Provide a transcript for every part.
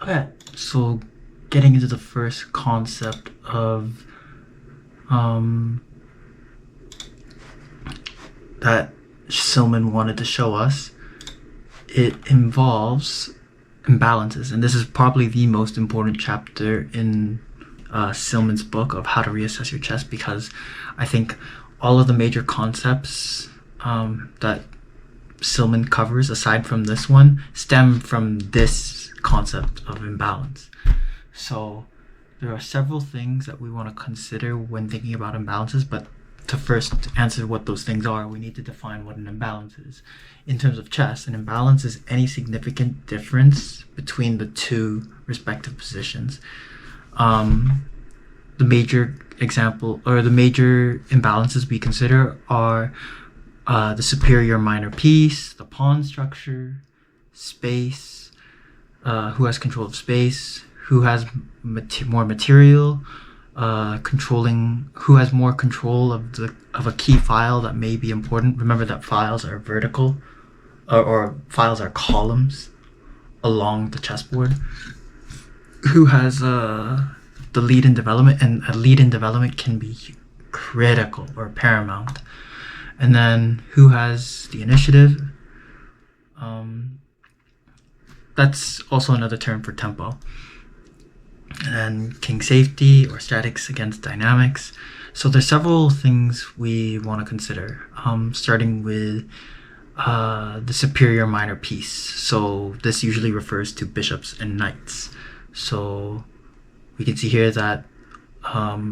Okay, so getting into the first concept of that Silman wanted to show us, it involves imbalances, and this is probably the most important chapter in Silman's book of how to reassess your chess, because I think all of the major concepts that Silman covers, aside from this one, stem from this concept of imbalance. So there are several things that we want to consider when thinking about imbalances, but to first answer what those things are, we need to define what an imbalance is. In terms of chess, an imbalance is any significant difference between the two respective positions. The major example, or the major imbalances we consider are the superior minor piece, the pawn structure, space, who has control of space, who has more material, controlling who has more control of a key file that may be important. Remember that files are vertical, or files are columns along the chessboard. Who has the lead in development, and a lead in development can be critical or paramount. And then who has the initiative. That's also another term for tempo. And then king safety, or statics against dynamics. So there's several things we want to consider, starting with the superior minor piece. So this usually refers to bishops and knights. So we can see here that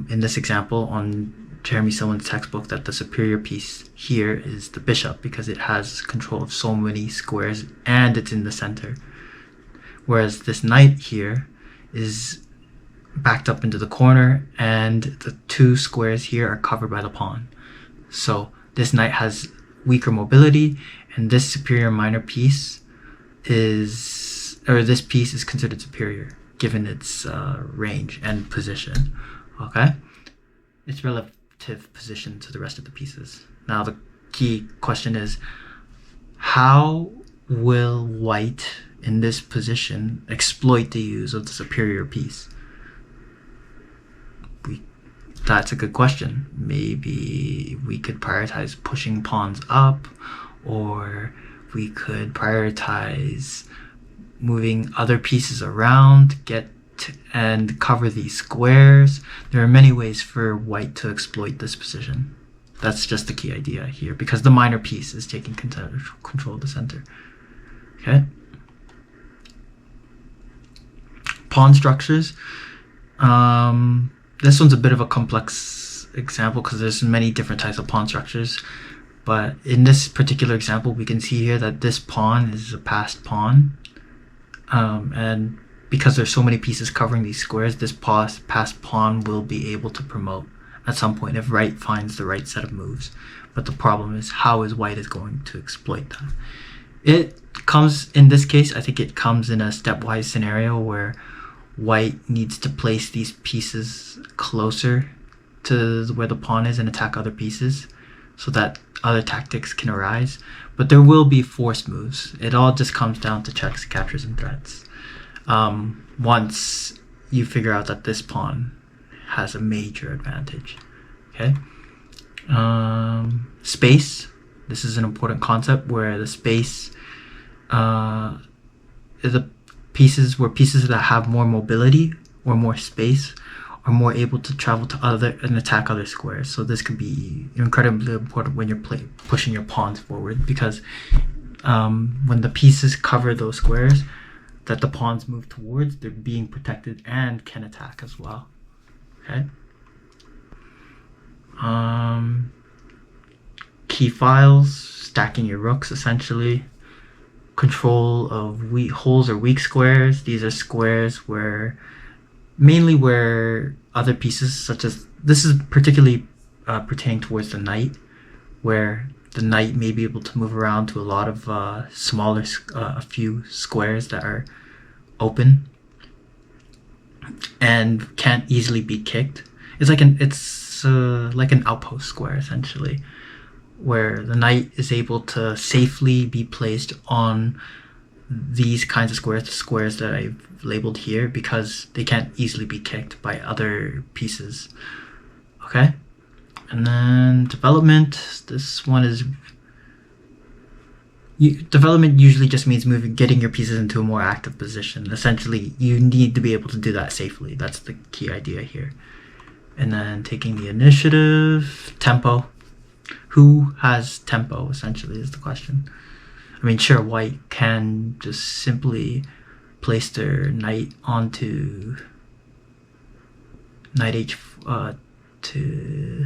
in this example on Jeremy Silman's textbook, that the superior piece here is the bishop, because it has control of so many squares and it's in the center. Whereas this knight here is backed up into the corner, and the two squares here are covered by the pawn. So this knight has weaker mobility, and this superior minor piece this piece is considered superior given its range and position. Okay, its relative position to the rest of the pieces. Now the key question is, how will white in this position exploit the use of the superior piece? That's a good question. Maybe we could prioritize pushing pawns up, or we could prioritize moving other pieces around, and cover these squares. There are many ways for white to exploit this position. That's just the key idea here, because the minor piece is taking control of the center. Okay. Pawn structures. This one's a bit of a complex example because there's many different types of pawn structures. But in this particular example, we can see here that this pawn is a passed pawn. And because there's so many pieces covering these squares, this passed pawn will be able to promote at some point if white finds the right set of moves. But the problem is, how is white going to exploit that? It comes, in this case, I think it comes in a stepwise scenario where white needs to place these pieces closer to where the pawn is and attack other pieces so that other tactics can arise. But there will be force moves. It all just comes down to checks, captures, and threats. Once you figure out that this pawn has a major advantage. Okay. Space. This is an important concept where the space is pieces that have more mobility or more space are more able to travel to other and attack other squares. So this could be incredibly important when you're pushing your pawns forward, because when the pieces cover those squares that the pawns move towards, they're being protected and can attack as well. Okay. Key files, stacking your rooks essentially. Control of holes or weak squares. These are squares mainly where other pieces, such as, this is particularly pertaining towards the knight, where the knight may be able to move around to a lot of a few squares that are open and can't easily be kicked. It's like an outpost square essentially, where the knight is able to safely be placed on these kinds of squares, the squares that I've labeled here, because they can't easily be kicked by other pieces. Okay? And then development, this one is... development usually just means getting your pieces into a more active position. Essentially, you need to be able to do that safely. That's the key idea here. And then taking the initiative, tempo. Who has tempo, essentially, is the question. I mean, sure, white can just simply place their knight onto knight h to...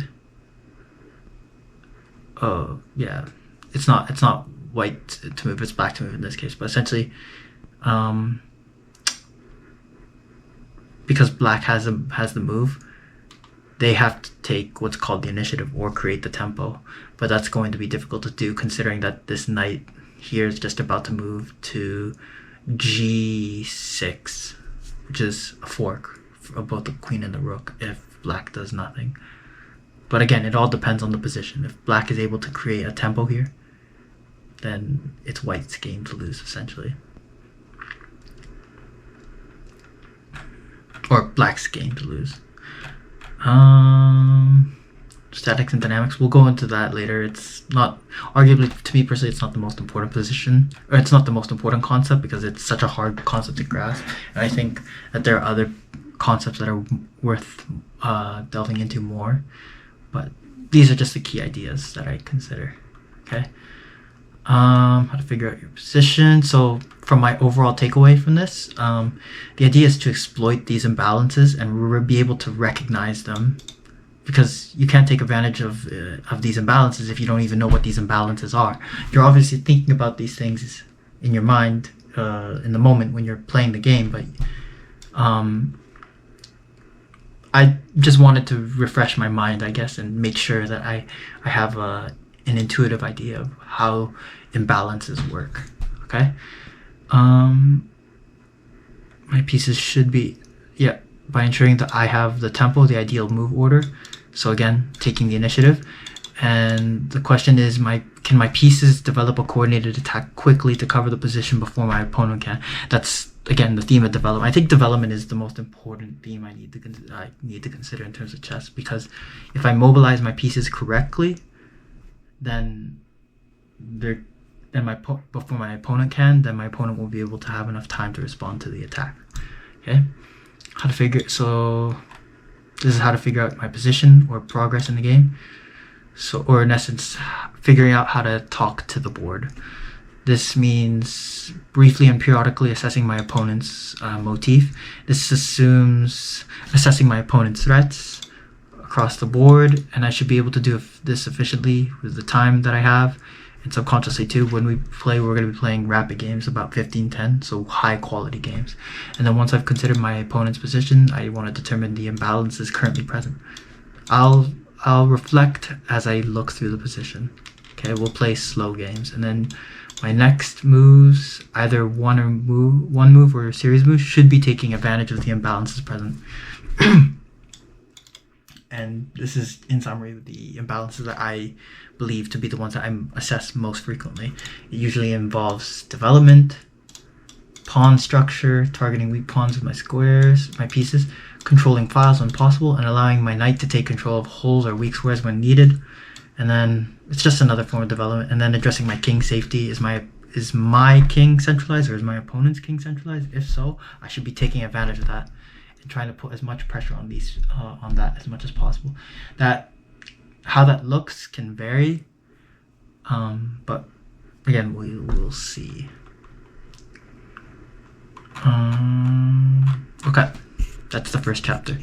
Oh, yeah. It's not white to move, it's black to move in this case, but essentially because black has the move, they have to take what's called the initiative or create the tempo, but that's going to be difficult to do considering that this knight here is just about to move to g6, which is a fork of both the queen and the rook if black does nothing. But again, it all depends on the position. If black is able to create a tempo here, then it's white's game to lose, essentially. Or black's game to lose. Statics and dynamics, we'll go into that later. It's not, arguably, to me personally, it's not the most important position, or it's not the most important concept because it's such a hard concept to grasp. And I think that there are other concepts that are worth delving into more. But these are just the key ideas that I consider. Okay. How to figure out your position. So from my overall takeaway from this, the idea is to exploit these imbalances and be able to recognize them, because you can't take advantage of these imbalances if you don't even know what these imbalances are. You're obviously thinking about these things in your mind in the moment when you're playing the game, but I just wanted to refresh my mind, I guess, and make sure that I have an intuitive idea of how imbalances work. Okay. My pieces should be, by ensuring that I have the tempo, the ideal move order. So again, taking the initiative. And the question is, can my pieces develop a coordinated attack quickly to cover the position before my opponent can? That's, again, the theme of development. I think development is the most important theme I need to consider in terms of chess, because if I mobilize my pieces correctly, then before my opponent can, then my opponent will be able to have enough time to respond to the attack. Okay, so this is how to figure out my position or progress in the game. So, or in essence, figuring out how to talk to the board. This means briefly and periodically assessing my opponent's motif. This assumes assessing my opponent's threats across the board, and I should be able to do this efficiently with the time that I have, and subconsciously too. When we play, we're going to be playing rapid games, about 15-10, so high quality games. And then once I've considered my opponent's position, I want to determine the imbalances currently present. I'll reflect as I look through the position. Okay, we'll play slow games, and then my next moves, either one move or a series of moves, should be taking advantage of the imbalances present. And this is, in summary, the imbalances that I believe to be the ones that I assess most frequently. It usually involves development, pawn structure, targeting weak pawns with my squares, my pieces, controlling files when possible, and allowing my knight to take control of holes or weak squares when needed. And then it's just another form of development. And then addressing my king safety. Is my king centralized or is my opponent's king centralized? If so, I should be taking advantage of that and trying to put as much pressure on that as much as possible. How that looks can vary, but again, we'll see. Okay, that's the first chapter.